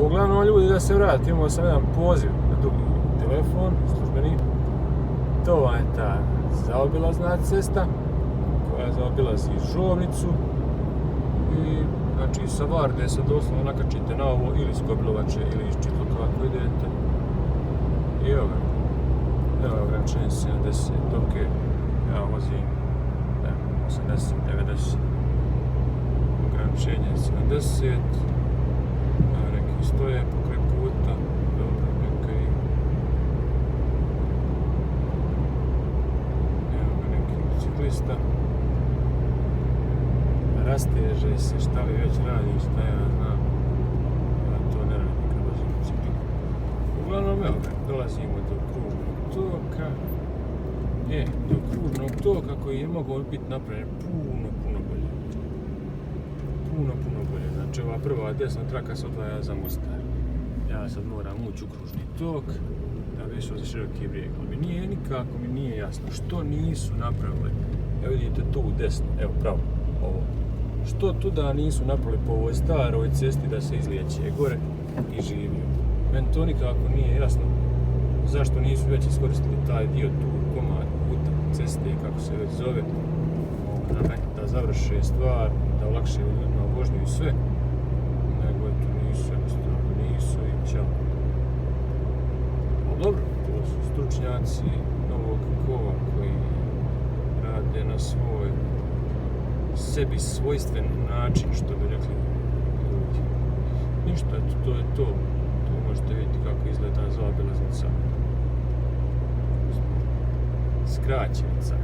Uglavnom, ljudi, da se vratim, imao sam jedan poziv na drugi telefon, službeni. To vam je ta zaobilazna cesta koja zaobilazi Žovnicu i znači sa Varde se doslovno nakačite na ovo ili iz Kobilovače ili iz Čitluka ako idete. I evo ga ograničenje 70, ok, ja vozim 80, 90, ograničenje 70, neki stoje pokraj puta, dobro, neki, evo ga neki biciklista, rasteže se, šta li već radi, šta ja znam, ja to ne radim kad vozim bicikl. Uglavnom, evo ga, dolazimo do kružnog toka, do kružnog toka koji je mogao biti napravljen puno bolje. Puno bolje. Znači ova prva desna traka se odvaja za Mostar. Ja sad moram ući u kružni tok da bi išao za Široki Brijeg. Ali mi nije jasno što nisu napravili. Evo vidite tu desno, evo pravo, ovo. Što tu da nisu napravili po ovoj staroj cesti da se izlijeće gore i živio. Meni to nikako nije jasno zašto nisu već iskoristili taj dio tu komad puta ceste, kako se već zove, da završe stvar, da olakše ljudima vožnju i sve, nego eto nisu i ćao. Ali dobro, to su stručnjaci novog kova koji rade na svoj sebi svojstven način, što bi rekli ljudi. Ništa, to je to. Tu možete vidjeti kako izgleda zaobilaznica. Skraćenica.